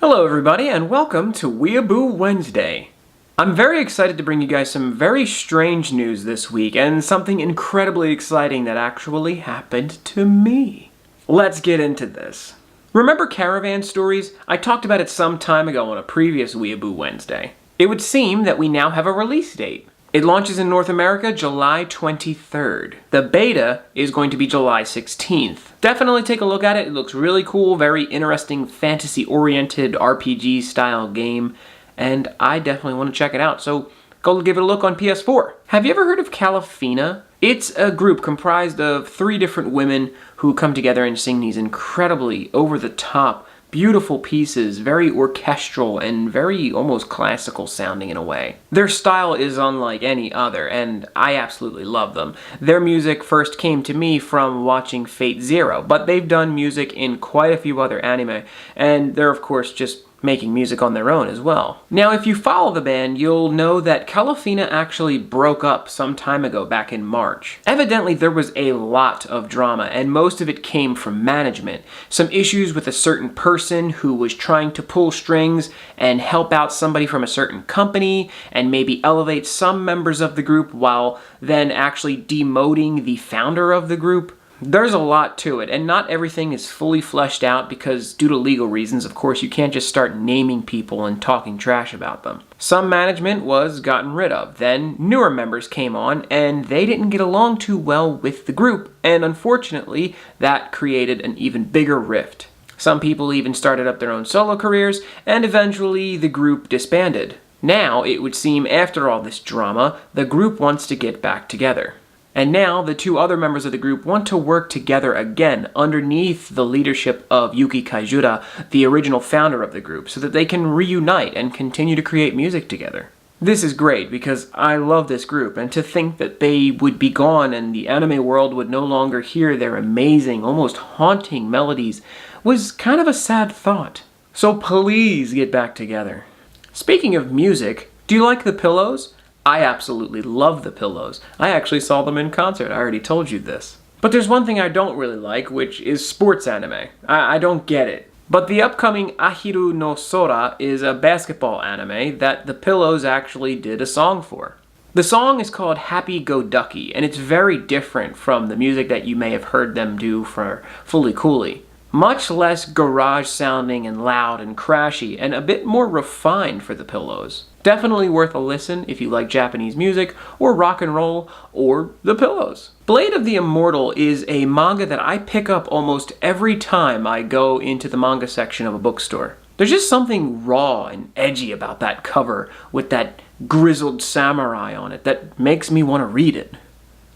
Hello everybody and welcome to Weeaboo Wednesday. I'm very excited to bring you guys some very strange news this week and something incredibly exciting that actually happened to me. Let's get into this. Remember Caravan Stories? I talked about it some time ago on a previous Weeaboo Wednesday. It would seem that we now have a release date. It launches in North America July 23rd. The beta is going to be July 16th. Definitely take a look at it. It looks really cool, very interesting, fantasy-oriented RPG style game, and I definitely want to check it out, so go give it a look on PS4. Have you ever heard of Calafina? It's a group comprised of 3 different women who come together and sing these incredibly over-the-top, beautiful pieces, very orchestral and very almost classical sounding in a way. Their style is unlike any other, and I absolutely love them. Their music first came to me from watching Fate Zero, but they've done music in quite a few other anime, and they're of course just making music on their own as well. Now, if you follow the band, you'll know that Calafina actually broke up some time ago back in March. Evidently, there was a lot of drama, and most of it came from management. Some issues with a certain person who was trying to pull strings and help out somebody from a certain company, and maybe elevate some members of the group while then actually demoting the founder of the group. There's a lot to it, and not everything is fully fleshed out because due to legal reasons, of course, you can't just start naming people and talking trash about them. Some management was gotten rid of, then newer members came on, and they didn't get along too well with the group, and unfortunately, that created an even bigger rift. Some people even started up their own solo careers, and eventually the group disbanded. Now, it would seem after all this drama, the group wants to get back together. And now, the 2 other members of the group want to work together again underneath the leadership of Yuki Kaijura, the original founder of the group, so that they can reunite and continue to create music together. This is great because I love this group, and to think that they would be gone and the anime world would no longer hear their amazing, almost haunting melodies was kind of a sad thought. So please get back together. Speaking of music, do you like the Pillows? I absolutely love the Pillows. I actually saw them in concert, I already told you this. But there's one thing I don't really like, which is sports anime. I don't get it. But the upcoming Ahiru no Sora is a basketball anime that the Pillows actually did a song for. The song is called Happy Go Ducky, and it's very different from the music that you may have heard them do for Fully Cooley. Much less garage sounding and loud and crashy, and a bit more refined for the Pillows. Definitely worth a listen if you like Japanese music, or rock and roll, or the Pillows. Blade of the Immortal is a manga that I pick up almost every time I go into the manga section of a bookstore. There's just something raw and edgy about that cover with that grizzled samurai on it that makes me want to read it.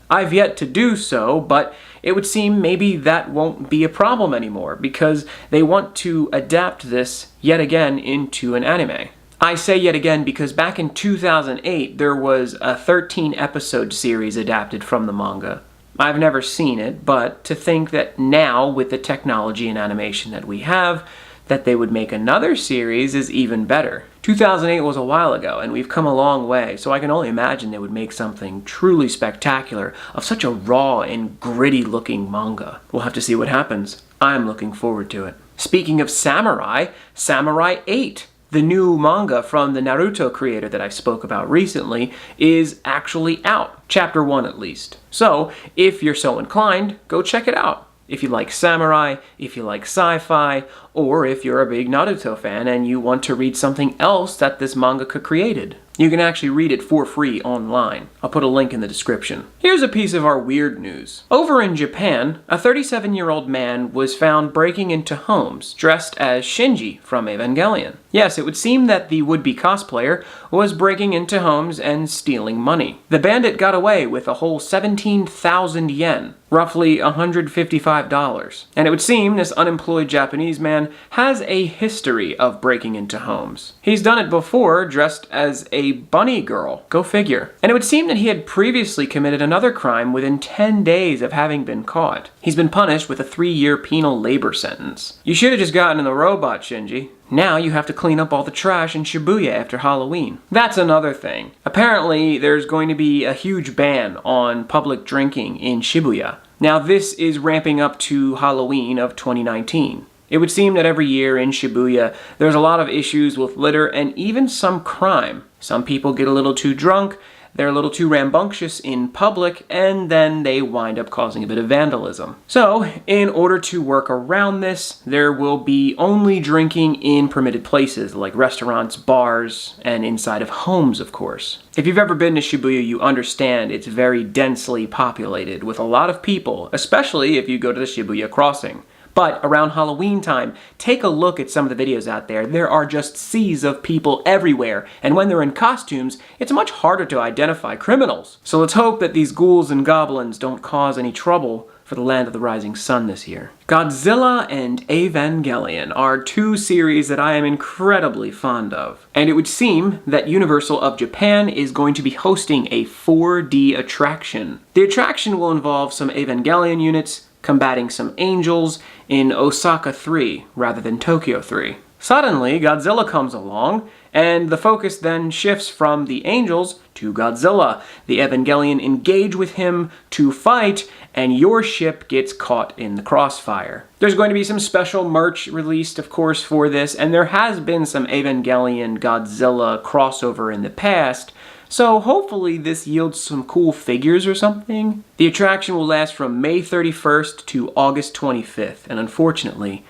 I've yet to do so, but it would seem maybe that won't be a problem anymore because they want to adapt this yet again into an anime. I say yet again because back in 2008 there was a 13-episode series adapted from the manga. I've never seen it, but to think that now with the technology and animation that we have, that they would make another series is even better. 2008 was a while ago, and we've come a long way, so I can only imagine they would make something truly spectacular of such a raw and gritty-looking manga. We'll have to see what happens. I'm looking forward to it. Speaking of samurai, Samurai 8, the new manga from the Naruto creator that I spoke about recently, is actually out. Chapter 1 at least. So, if you're so inclined, go check it out. If you like samurai, if you like sci-fi, or if you're a big Naruto fan and you want to read something else that this mangaka created. You can actually read it for free online. I'll put a link in the description. Here's a piece of our weird news. Over in Japan, a 37-year-old man was found breaking into homes dressed as Shinji from Evangelion. Yes, it would seem that the would-be cosplayer was breaking into homes and stealing money. The bandit got away with a whole 17,000 yen, roughly $155. And it would seem this unemployed Japanese man has a history of breaking into homes. He's done it before dressed as a bunny girl. Go figure. And it would seem that he had previously committed another crime within 10 days of having been caught. He's been punished with a 3-year penal labor sentence. You should have just gotten in the robot, Shinji. Now you have to clean up all the trash in Shibuya after Halloween. That's another thing. Apparently, there's going to be a huge ban on public drinking in Shibuya. Now this is ramping up to Halloween of 2019. It would seem that every year in Shibuya, there's a lot of issues with litter and even some crime. Some people get a little too drunk, they're a little too rambunctious in public, and then they wind up causing a bit of vandalism. So, in order to work around this, there will be only drinking in permitted places, like restaurants, bars, and inside of homes, of course. If you've ever been to Shibuya, you understand it's very densely populated with a lot of people, especially if you go to the Shibuya crossing. But around Halloween time, take a look at some of the videos out there. There are just seas of people everywhere, and when they're in costumes, it's much harder to identify criminals. So let's hope that these ghouls and goblins don't cause any trouble for the Land of the Rising Sun this year. Godzilla and Evangelion are two series that I am incredibly fond of. And it would seem that Universal of Japan is going to be hosting a 4D attraction. The attraction will involve some Evangelion units combating some angels in Osaka 3 rather than Tokyo 3. Suddenly, Godzilla comes along, and the focus then shifts from the angels to Godzilla. The Evangelion engage with him to fight, and your ship gets caught in the crossfire. There's going to be some special merch released, of course, for this, and there has been some Evangelion Godzilla crossover in the past, so hopefully this yields some cool figures or something. The attraction will last from May 31st to August 25th, and unfortunately,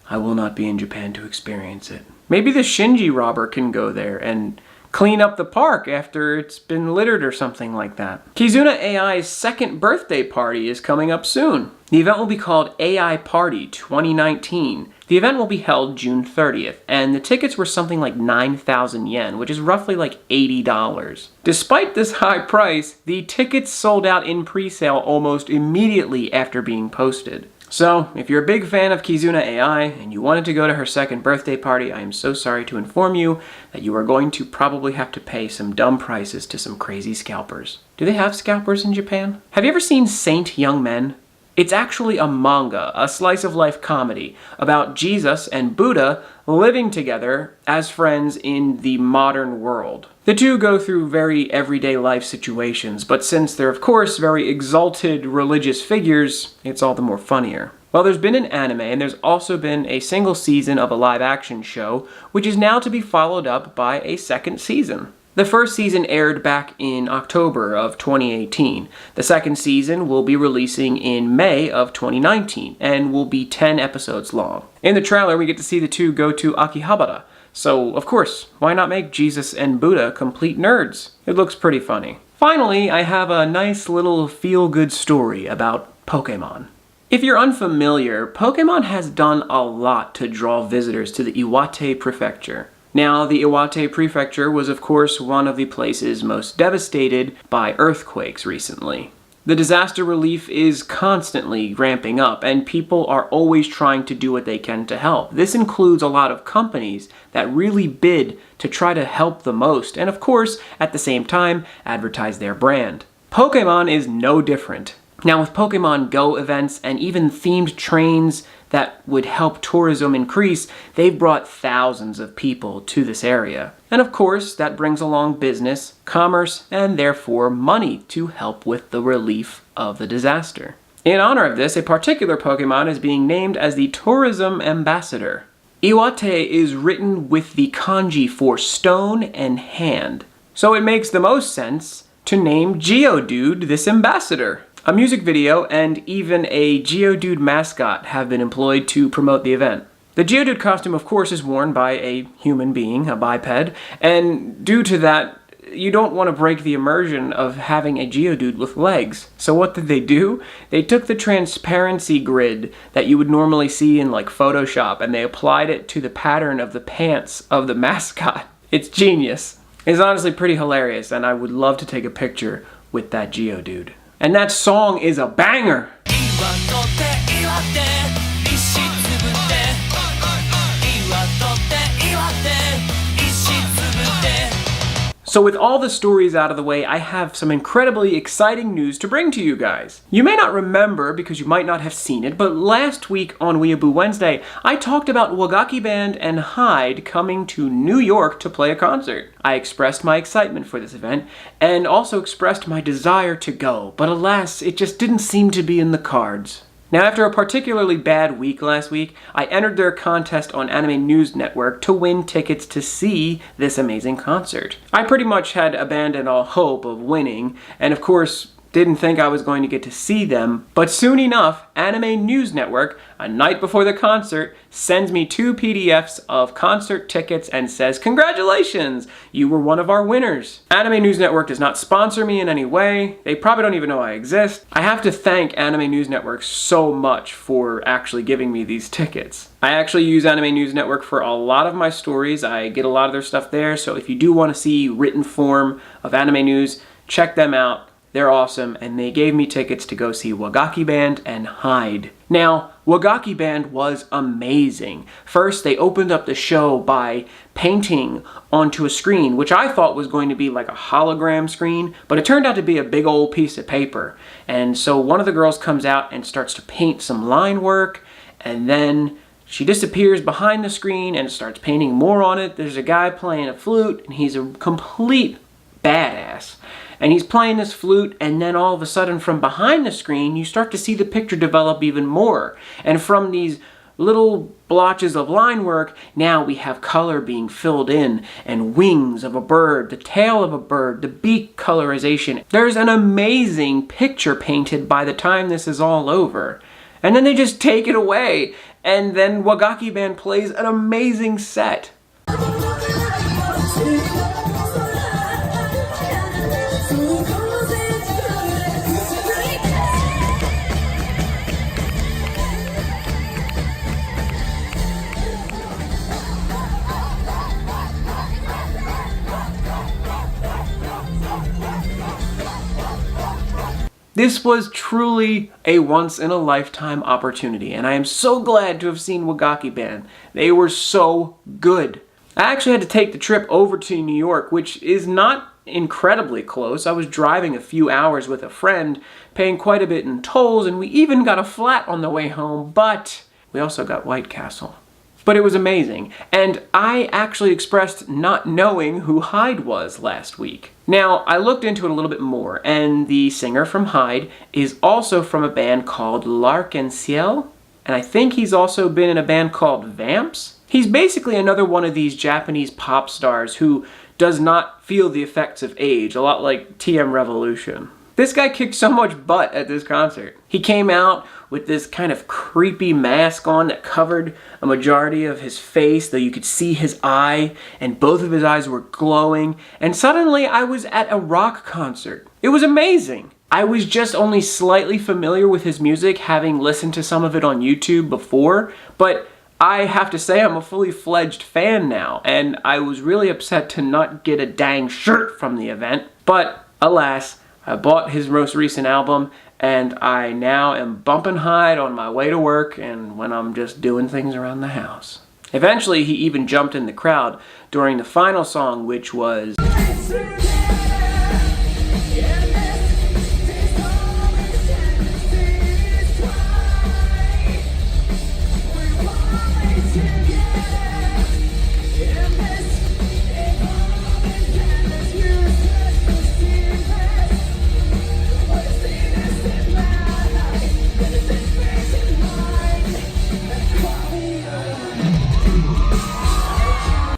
I will not be in Japan to experience it. Maybe the Shinji robber can go there and clean up the park after it's been littered or something like that. Kizuna AI's second birthday party is coming up soon. The event will be called AI Party 2019. The event will be held June 30th, and the tickets were something like 9,000 yen, which is roughly like $80. Despite this high price, the tickets sold out in pre-sale almost immediately after being posted. So, if you're a big fan of Kizuna AI and you wanted to go to her second birthday party, I am so sorry to inform you that you are going to probably have to pay some dumb prices to some crazy scalpers. Do they have scalpers in Japan? Have you ever seen Saint Young Men? It's actually a manga, a slice-of-life comedy, about Jesus and Buddha living together as friends in the modern world. The two go through very everyday life situations, but since they're of course very exalted religious figures, it's all the more funnier. Well, there's been an anime, and there's also been a single season of a live-action show, which is now to be followed up by a second season. The first season aired back in October of 2018. The second season will be releasing in May of 2019 and will be 10 episodes long. In the trailer, we get to see the two go to Akihabara. So, of course, why not make Jesus and Buddha complete nerds? It looks pretty funny. Finally, I have a nice little feel-good story about Pokemon. If you're unfamiliar, Pokemon has done a lot to draw visitors to the Iwate Prefecture. Now, the Iwate Prefecture was of course one of the places most devastated by earthquakes recently. The disaster relief is constantly ramping up, and people are always trying to do what they can to help. This includes a lot of companies that really bid to try to help the most, and of course, at the same time, advertise their brand. Pokemon is no different. Now, with Pokemon Go events and even themed trains that would help tourism increase, they've brought thousands of people to this area. And of course, that brings along business, commerce, and therefore money to help with the relief of the disaster. In honor of this, a particular Pokemon is being named as the Tourism Ambassador. Iwate is written with the kanji for stone and hand, so it makes the most sense to name Geodude this ambassador. A music video and even a Geodude mascot have been employed to promote the event. The Geodude costume, of course, is worn by a human being, a biped, and due to that, you don't want to break the immersion of having a Geodude with legs. So what did they do? They took the transparency grid that you would normally see in like Photoshop, and they applied it to the pattern of the pants of the mascot. It's genius. It's honestly pretty hilarious, and I would love to take a picture with that Geodude. And that song is a banger! So with all the stories out of the way, I have some incredibly exciting news to bring to you guys. You may not remember because you might not have seen it, but last week on Weeaboo Wednesday, I talked about Wagakki Band and Hyde coming to New York to play a concert. I expressed my excitement for this event, and also expressed my desire to go, but alas, it just didn't seem to be in the cards. Now, after a particularly bad week last week, I entered their contest on Anime News Network to win tickets to see this amazing concert. I pretty much had abandoned all hope of winning, and of course, didn't think I was going to get to see them, but soon enough, Anime News Network, a night before the concert, sends me 2 PDFs of concert tickets and says, "Congratulations, you were one of our winners." Anime News Network does not sponsor me in any way. They probably don't even know I exist. I have to thank Anime News Network so much for actually giving me these tickets. I actually use Anime News Network for a lot of my stories. I get a lot of their stuff there, so if you do want to see written form of anime news, check them out. They're awesome, and they gave me tickets to go see Wagakki Band and Hyde. Now, Wagakki Band was amazing. First, they opened up the show by painting onto a screen, which I thought was going to be like a hologram screen, but it turned out to be a big old piece of paper. And so one of the girls comes out and starts to paint some line work, and then she disappears behind the screen and starts painting more on it. There's a guy playing a flute, and he's a complete badass. And he's playing this flute, and then all of a sudden from behind the screen, you start to see the picture develop even more. And from these little blotches of line work, now we have color being filled in, and wings of a bird, the tail of a bird, the beak colorization. There's an amazing picture painted by the time this is all over. And then they just take it away, and then Wagakki Band plays an amazing set. This was truly a once-in-a-lifetime opportunity, and I am so glad to have seen Wagakki Band. They were so good. I actually had to take the trip over to New York, which is not incredibly close. I was driving a few hours with a friend, paying quite a bit in tolls, and we even got a flat on the way home, but we also got White Castle. But it was amazing, and I actually expressed not knowing who Hyde was last week. Now, I looked into it a little bit more, and the singer from Hyde is also from a band called L'Arc-en-Ciel, and I think he's also been in a band called Vamps. He's basically another one of these Japanese pop stars who does not feel the effects of age, a lot like TM Revolution. This guy kicked so much butt at this concert. He came out with this kind of creepy mask on that covered a majority of his face, though you could see his eye, and both of his eyes were glowing, and suddenly I was at a rock concert. It was amazing. I was just only slightly familiar with his music, having listened to some of it on YouTube before, but I have to say I'm a fully fledged fan now, and I was really upset to not get a dang shirt from the event, but alas, I bought his most recent album, and I now am bumping Hyde on my way to work and when I'm just doing things around the house. Eventually, he even jumped in the crowd during the final song, which was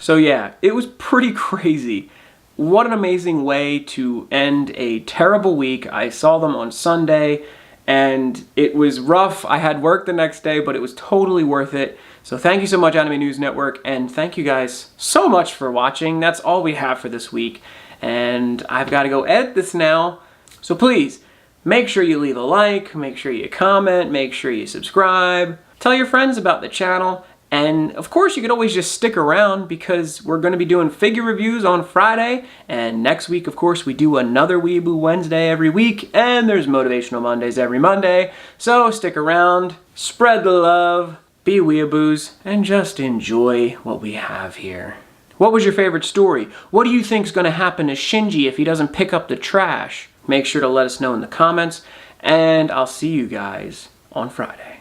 So yeah, it was pretty crazy. What an amazing way to end a terrible week. I saw them on Sunday, and it was rough. I had work the next day, but it was totally worth it. So thank you so much, Anime News Network, and thank you guys so much for watching. That's all we have for this week, and I've got to go edit this now. So please, make sure you leave a like, make sure you comment, make sure you subscribe, tell your friends about the channel, and of course you could always just stick around because we're going to be doing figure reviews on Friday, and next week of course we do another Weeaboo Wednesday every week, and there's Motivational Mondays every Monday. So stick around, spread the love, be weeaboos, and just enjoy what we have here. What was your favorite story? What do you think is going to happen to Shinji if he doesn't pick up the trash? Make sure to let us know in the comments, and I'll see you guys on Friday.